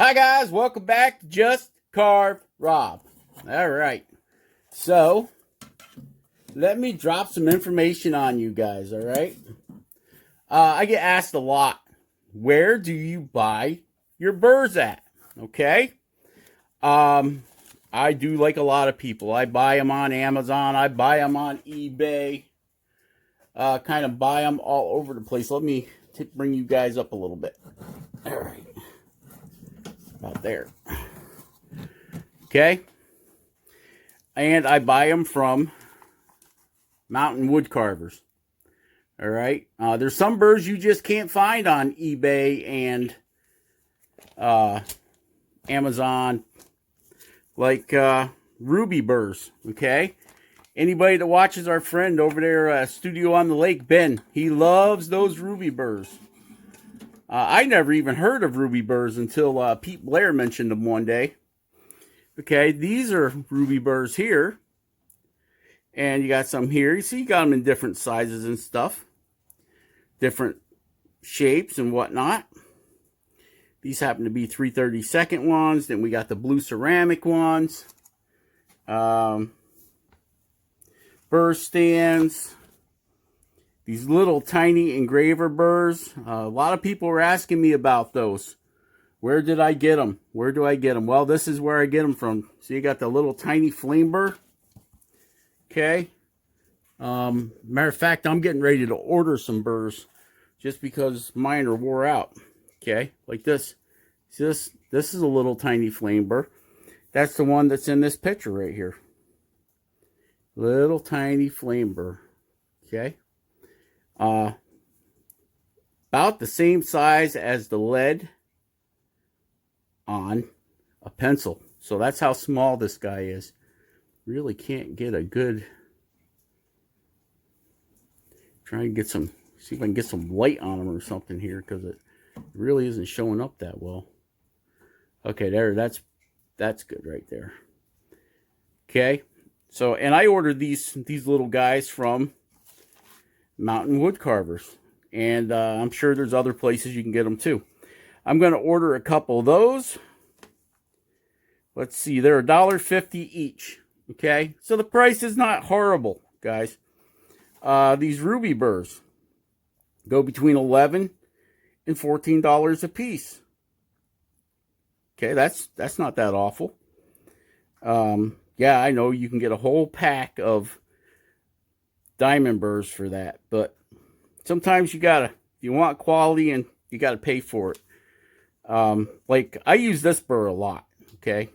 Hi guys, welcome back to Just Carve Rob. All right, so let me drop some information on you guys. All right, I get asked a lot, where do you buy your burrs at? Okay, I do like a lot of people. I buy them on Amazon. I buy them on eBay. Kind of buy them all over the place. Let me bring you guys up a little bit. All right. About there. Okay. And I buy them from mountain wood carvers. All right. There's some burrs you just can't find on eBay and Amazon, like ruby burrs. Okay. Anybody that watches our friend over there, Studio on the Lake, Ben, he loves those ruby burrs. I never even heard of ruby burrs until Pete Blair mentioned them one day. Okay, these are ruby burrs here. And you got some here. You see, you got them in different sizes and stuff. Different shapes and whatnot. These happen to be 3/32 ones. Then we got the blue ceramic ones. Burr stands. These little tiny engraver burrs. A lot of people were asking me about those. Where did I get them? Where do I get them? Well, this is where I get them from. So you got the little tiny flame burr. Okay. Matter of fact, I'm getting ready to order some burrs just because mine are wore out. Okay, like this. See this? This is a little tiny flame burr. That's the one that's in this picture right here. Little tiny flame burr. Okay. About the same size as the lead on a pencil. So that's how small this guy is. Really can't get a good... Try and get some... See if I can get some light on him or something here, because it really isn't showing up that well. Okay, there. That's good right there. Okay. So, and I ordered these little guys from Mountain Wood Carvers. And I'm sure there's other places you can get them too. I'm going to order a couple of those. Let's see, they're $1.50 each. Okay, so the price is not horrible, guys. These ruby burrs go between $11 and $14 a piece. Okay, that's not that awful. Yeah, I know you can get a whole pack of diamond burrs for that, but sometimes if you want quality, and you gotta pay for it. Like I use this burr a lot. Okay,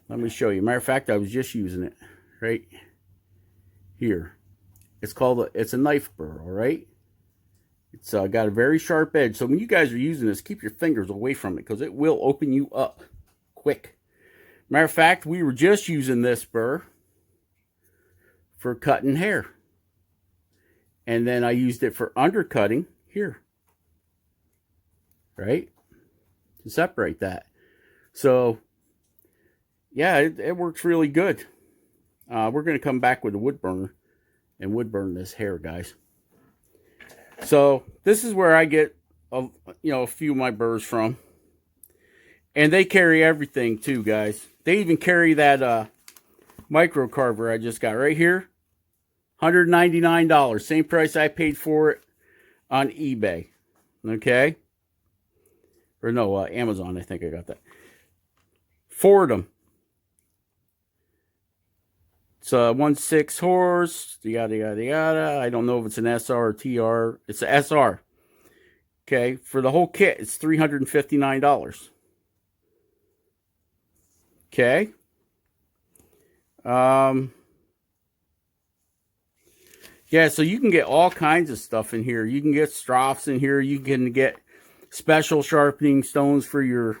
let me show you. Matter of fact, I was just using it right here. It's a knife burr. All right, it's got a very sharp edge. So when you guys are using this, keep your fingers away from it because it will open you up quick. Matter of fact, we were just using this burr for cutting hair. And then I used it for undercutting here. Right? To separate that. So, yeah, it works really good. We're going to come back with a wood burner and wood burn this hair, guys. So, this is where I get a few of my burrs from. And they carry everything too, guys. They even carry that micro carver I just got right here. $199. Same price I paid for it on eBay. Okay? Or no, Amazon, I think I got that. Fordham. It's a 1.6 horse. Yada, yada, yada. I don't know if it's an SR or TR. It's an SR. Okay? For the whole kit, it's $359. Okay? Yeah, so you can get all kinds of stuff in here. You can get Stroffs in here. You can get special sharpening stones for your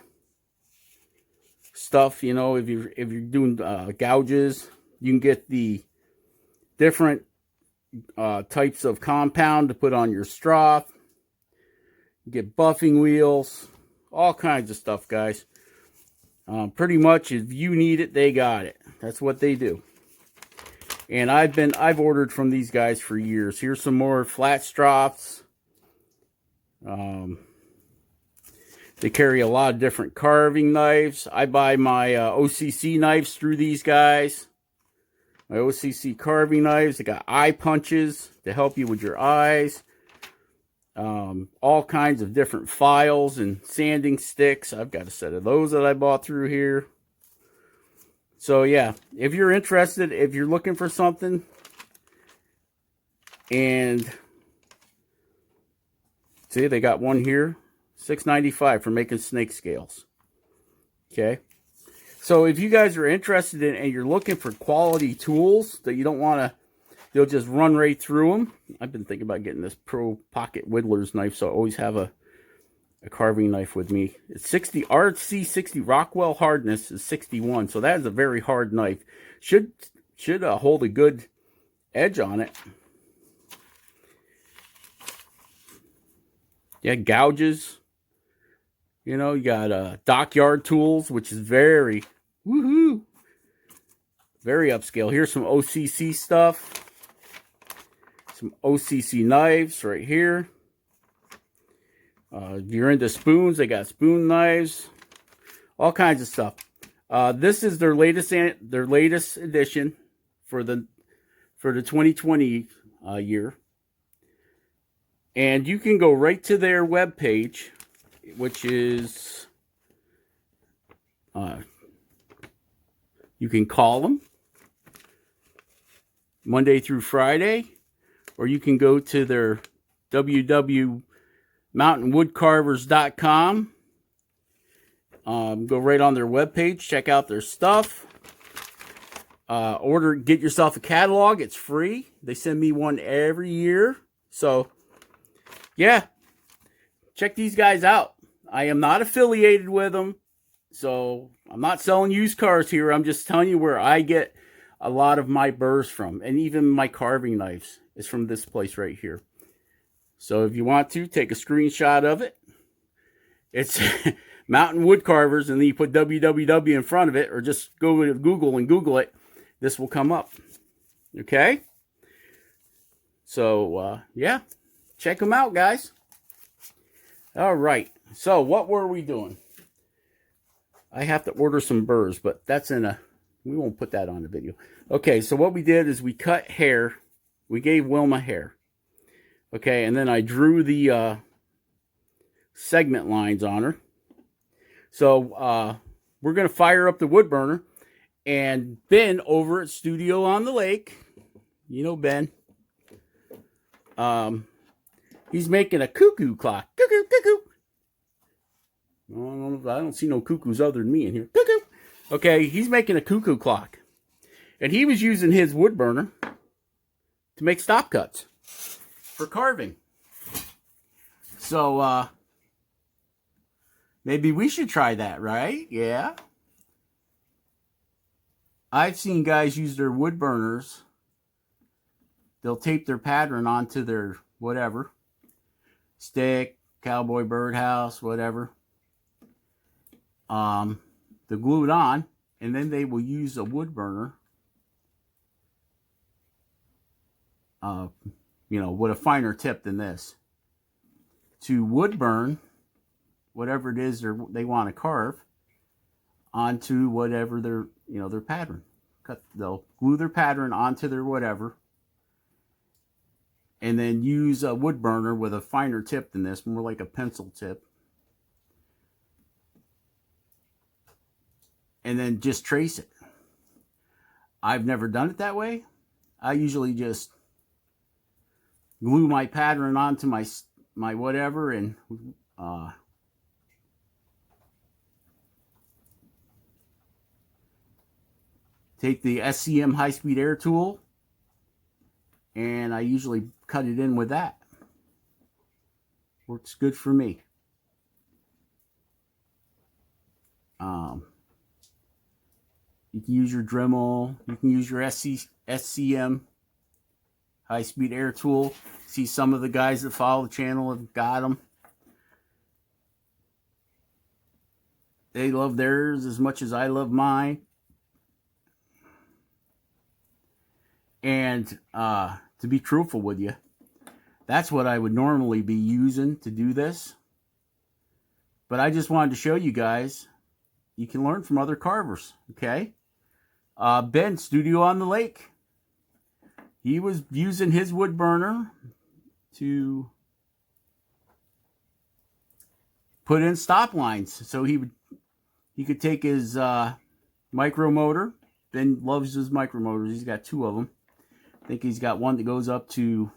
stuff. You know, if you're doing gouges, you can get the different types of compound to put on your Stroff. You get buffing wheels, all kinds of stuff, guys. Pretty much, if you need it, they got it. That's what they do. And I've ordered from these guys for years. Here's some more flat Stroffs. They carry a lot of different carving knives. I buy my OCC knives through these guys. My OCC carving knives. They got eye punches to help you with your eyes. All kinds of different files and sanding sticks. I've got a set of those that I bought through here. So yeah, if you're interested, if you're looking for something, and see, they got one here, $6.95 for making snake scales. Okay, so if you guys are interested in and you're looking for quality tools that you don't want to, you'll just run right through them. I've been thinking about getting this Pro Pocket Whittler's knife, so I always have a carving knife with me. It's 60 RC 60 Rockwell hardness is 61, so that is a very hard knife. Should hold a good edge on it. Yeah, gouges. You know, you got dockyard tools, which is very woohoo, very upscale. Here's some OCC stuff. Some OCC knives right here. If you're into spoons, they got spoon knives, all kinds of stuff. This is their latest edition for the 2020 year, and you can go right to their webpage, which is you can call them Monday through Friday, or you can go to their www.mountainwoodcarvers.com. Go right on their webpage, check out their stuff. Get yourself a catalog. It's free. They send me one every year. So, yeah, check these guys out. I am not affiliated with them, so I'm not selling used cars here. I'm just telling you where I get a lot of my burrs from, and even my carving knives is from this place right here. So if you want to, take a screenshot of it. It's Mountain Wood Carvers, and then you put www in front of it, or just go to Google and Google it. This will come up. Okay? So, yeah. Check them out, guys. All right. So, what were we doing? I have to order some burrs, but that's we won't put that on the video. Okay, so what we did is we cut hair. We gave Wilma hair. Okay, and then I drew the segment lines on her. So we're going to fire up the wood burner, and Ben over at Studio on the Lake, you know Ben, he's making a cuckoo clock. Cuckoo, cuckoo. I don't see no cuckoos other than me in here. Cuckoo. Okay, he's making a cuckoo clock. And he was using his wood burner to make stop cuts for carving. So, maybe we should try that, right? Yeah. I've seen guys use their wood burners. They'll tape their pattern onto their whatever. Stick, cowboy birdhouse, whatever. They'll glue it on, and then they will use a wood burner. You know, with a finer tip than this, to wood burn whatever it is they want to carve onto whatever their pattern. They'll glue their pattern onto their whatever, and then use a wood burner with a finer tip than this, more like a pencil tip, and then just trace it. I've never done it that way. I usually just glue my pattern onto my whatever, and take the SCM high-speed air tool, and I usually cut it in with that. Works good for me. You can use your Dremel. You can use your SCM high-speed air tool. See, some of the guys that follow the channel have got them. They love theirs as much as I love mine. And to be truthful with you, that's what I would normally be using to do this. But I just wanted to show you guys, you can learn from other carvers, okay? Ben, Studio on the Lake, he was using his wood burner to put in stop lines. So he could take his micro motor. Ben loves his micro motors. He's got 2 of them. I think he's got one that goes up to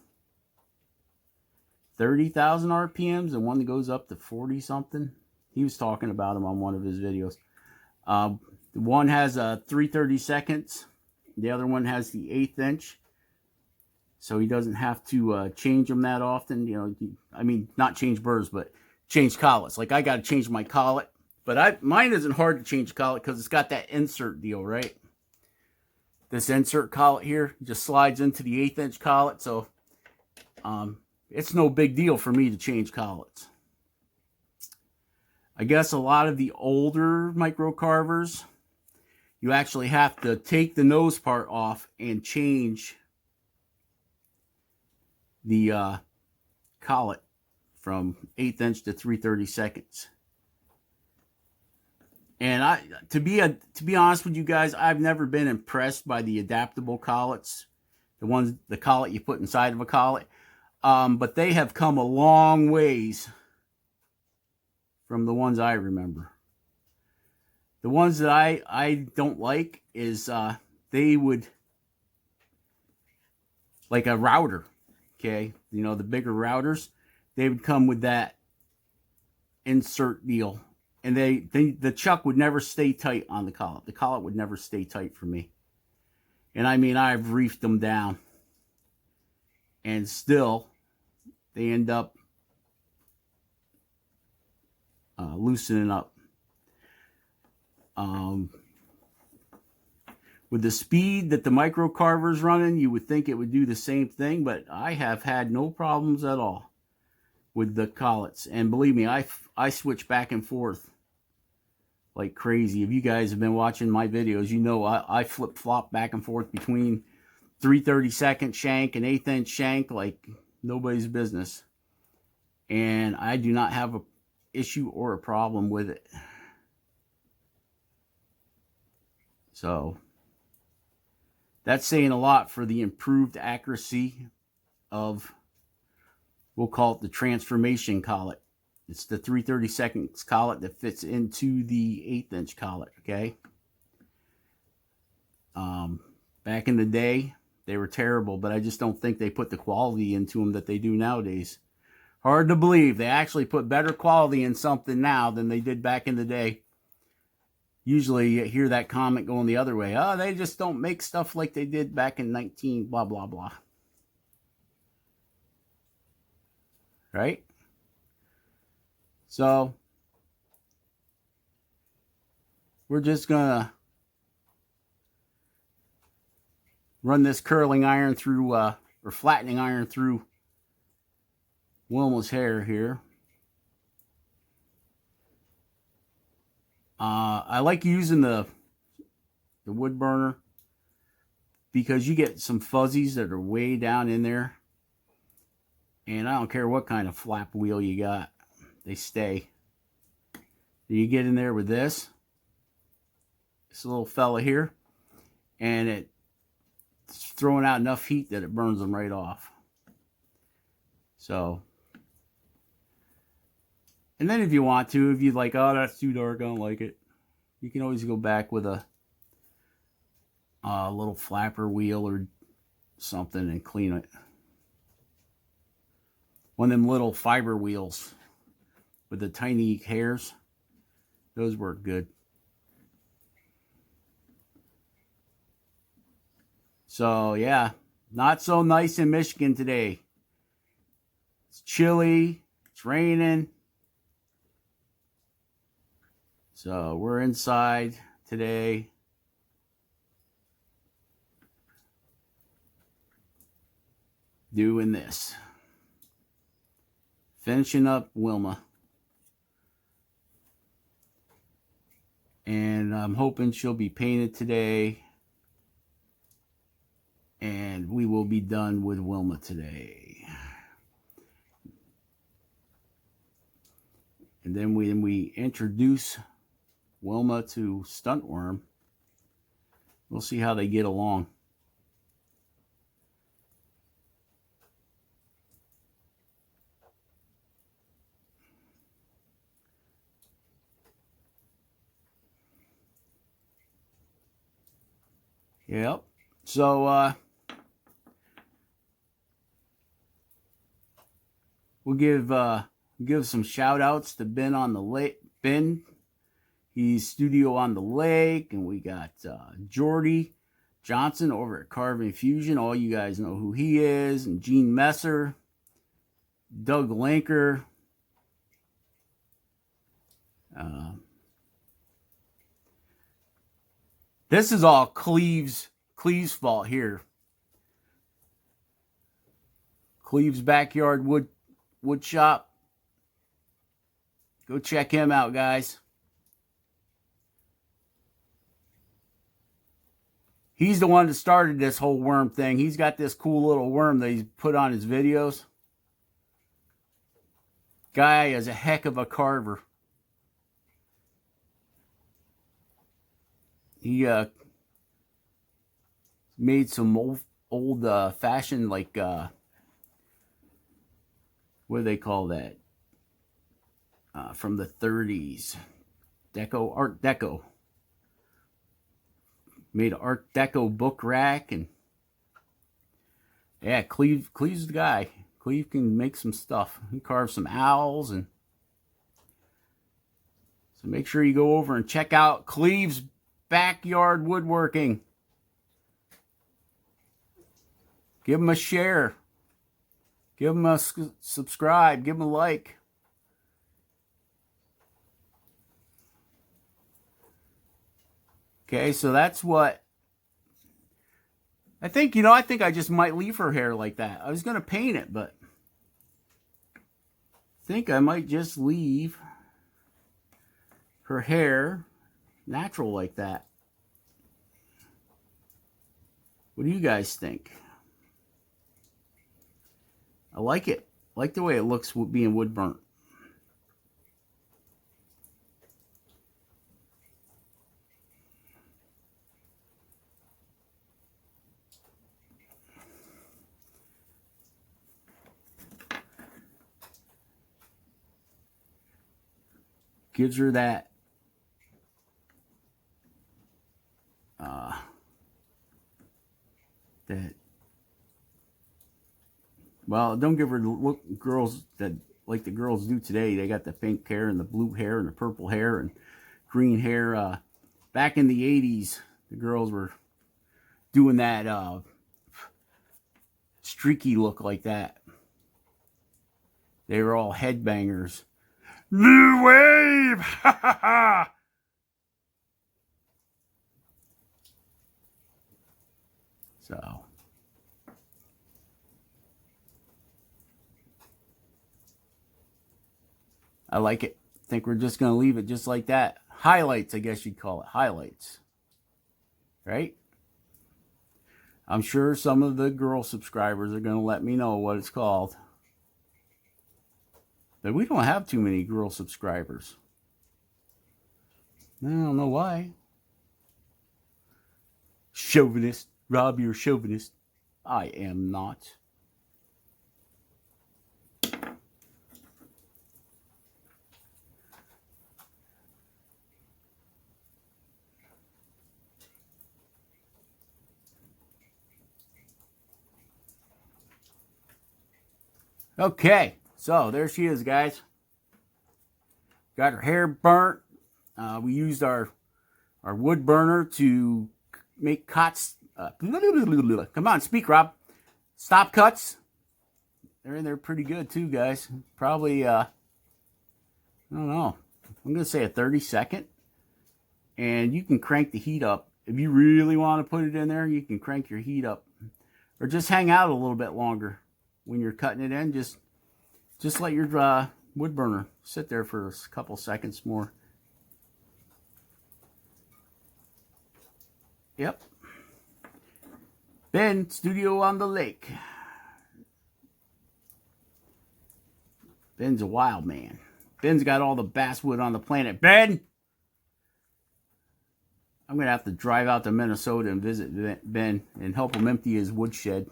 30,000 RPMs and one that goes up to 40 something. He was talking about them on one of his videos. One has a 3/32. The other one has the 1/8 inch. So he doesn't have to change them that often. You know, I mean, not change burrs, but change collets. Like I got to change my collet. But mine isn't hard to change collet because it's got that insert deal, right? This insert collet here just slides into the 1/8 inch collet. So it's no big deal for me to change collets. I guess a lot of the older micro carvers, you actually have to take the nose part off and change the collet from 1/8 inch to 3/32. And to be honest with you guys, I've never been impressed by the adaptable collets, the collet you put inside of a collet. But they have come a long ways from the ones I remember. The ones that I don't like is they would, like a router, okay? You know, the bigger routers, they would come with that insert deal. And the chuck would never stay tight on the collet. The collet would never stay tight for me. And I mean, I've reefed them down. And still, they end up loosening up. With the speed that the micro carver's running, you would think it would do the same thing, but I have had no problems at all with the collets. And believe me, I switch back and forth like crazy. If you guys have been watching my videos, you know I flip-flop back and forth between 3/32 shank and 1/8 inch shank like nobody's business. And I do not have an issue or a problem with it. So that's saying a lot for the improved accuracy of, we'll call it the transformation collet. It's the 3/32 collet that fits into the 1/8 inch collet, okay? Back in the day, they were terrible, but I just don't think they put the quality into them that they do nowadays. Hard to believe. They actually put better quality in something now than they did back in the day. Usually you hear that comment going the other way. Oh, they just don't make stuff like they did back in 19 blah, blah, blah. Right? So we're just going to run this curling iron through, or flattening iron through Wilma's hair here. I like using the wood burner because you get some fuzzies that are way down in there. And I don't care what kind of flap wheel you got, they stay. You get in there with this little fella here, and it's throwing out enough heat that it burns them right off. So, and then if you want to, if you're like, oh, that's too dark, I don't like it, you can always go back with a little flapper wheel or something and clean it. One of them little fiber wheels with the tiny hairs, those work good. So yeah, not so nice in Michigan today. It's chilly, it's raining. So we're inside today. Doing this. Finishing up Wilma. And I'm hoping she'll be painted today. And we will be done with Wilma today. And then when we introduce Wilma to Stuntworm, we'll see how they get along. Yep. So we'll give some shout outs to Ben on the lake. Ben, he's studio on the lake, and we got Jordy Johnson over at Carving Fusion. All you guys know who he is, and Gene Messer, Doug Linker. This is all Cleve's fault here. Cleve's Backyard Wood Shop. Go check him out, guys. He's the one that started this whole worm thing. He's got this cool little worm that he's put on his videos. Guy is a heck of a carver. He made some old fashioned, like what do they call that? From the 30s, Art Deco. Made an Art Deco book rack, and yeah, Cleve's the guy. Cleve can make some stuff. He carves some owls, and so make sure you go over and check out Cleve's Backyard Woodworking. Give him a share. Give him a subscribe. Give him a like. Okay, so that's what I think. You know, I think I just might leave her hair like that. I was going to paint it, but I think I might just leave her hair natural like that. What do you guys think? I like it. I like the way it looks being wood burnt. Gives her that well, don't give her the look girls that like the girls do today. They got the pink hair and the blue hair and the purple hair and green hair. Back in the 80s, the girls were doing that streaky look like that. They were all headbangers. New wave! Ha ha ha! So. I like it. I think we're just going to leave it just like that. Highlights, I guess you'd call it. Highlights. Right? I'm sure some of the girl subscribers are going to let me know what it's called. But we don't have too many girl subscribers. I don't know why. Chauvinist. Rob, you're a chauvinist. I am not. Okay, so there she is, guys. Got her hair burnt. We used our wood burner to make cuts. Come on, speak, Rob. Stop cuts. They're in there pretty good too, guys. Probably, I don't know. I'm going to say a 30-second. And you can crank the heat up. If you really want to put it in there, you can crank your heat up. Or just hang out a little bit longer. When you're cutting it in, just let your wood burner sit there for a couple seconds more. Yep. Ben, studio on the lake. Ben's a wild man. Ben's got all the basswood on the planet. Ben! I'm going to have to drive out to Minnesota and visit Ben and help him empty his woodshed.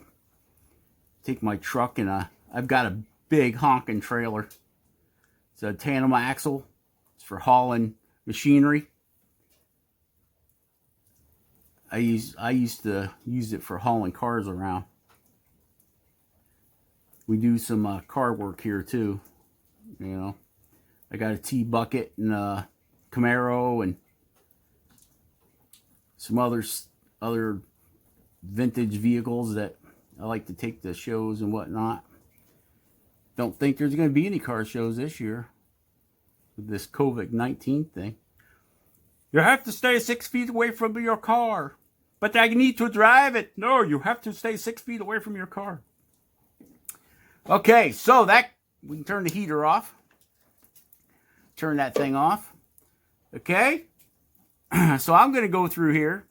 Take my truck and I've got a big honking trailer. It's a tandem axle. It's for hauling machinery. I used to use it for hauling cars around. We do some car work here too. You know, I got a T-bucket and a Camaro and some other vintage vehicles that I like to take to shows and whatnot. Don't think there's going to be any car shows this year with this COVID-19 thing. You have to stay 6 feet away from your car. But I need to drive it. No, you have to stay 6 feet away from your car. Okay, so that we can turn the heater off. Turn that thing off. Okay. So I'm going to go through here.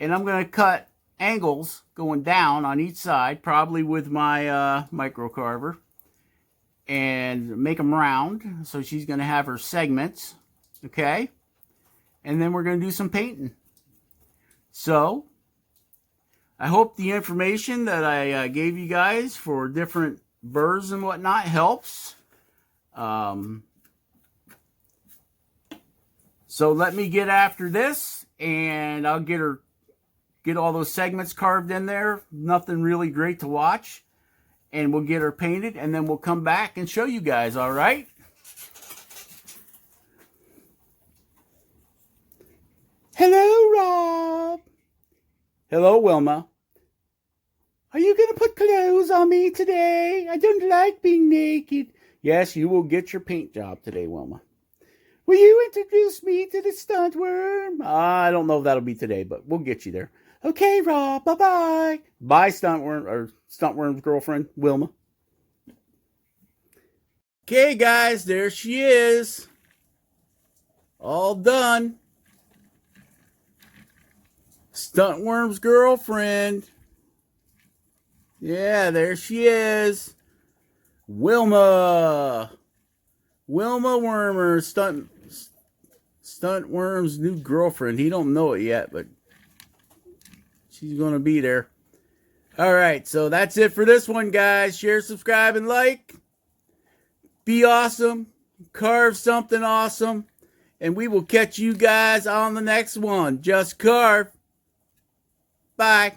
And I'm going to cut angles going down on each side, probably with my micro carver. And make them round. So she's going to have her segments. Okay. And then we're going to do some painting. So, I hope the information that I gave you guys for different burrs and whatnot helps. So let me get after this, and I'll get all those segments carved in there. Nothing really great to watch. And we'll get her painted, and then we'll come back and show you guys, all right? Hello, Rob. Hello, Wilma. Are you going to put clothes on me today? I don't like being naked. Yes, you will get your paint job today, Wilma. Will you introduce me to the stunt worm? I don't know if that'll be today, but we'll get you there. Okay, Rob. Bye-bye. Bye, stunt worm, or stunt worm's girlfriend, Wilma. Okay, guys, there she is. All done. Stunt worm's girlfriend. Yeah, there she is. Wilma. Wilma Wormer, stunt worm's new girlfriend. He don't know it yet, but she's going to be there. All right, so that's it for this one, guys. Share, subscribe, and like. Be awesome. Carve something awesome. And we will catch you guys on the next one. Just carve. Bye.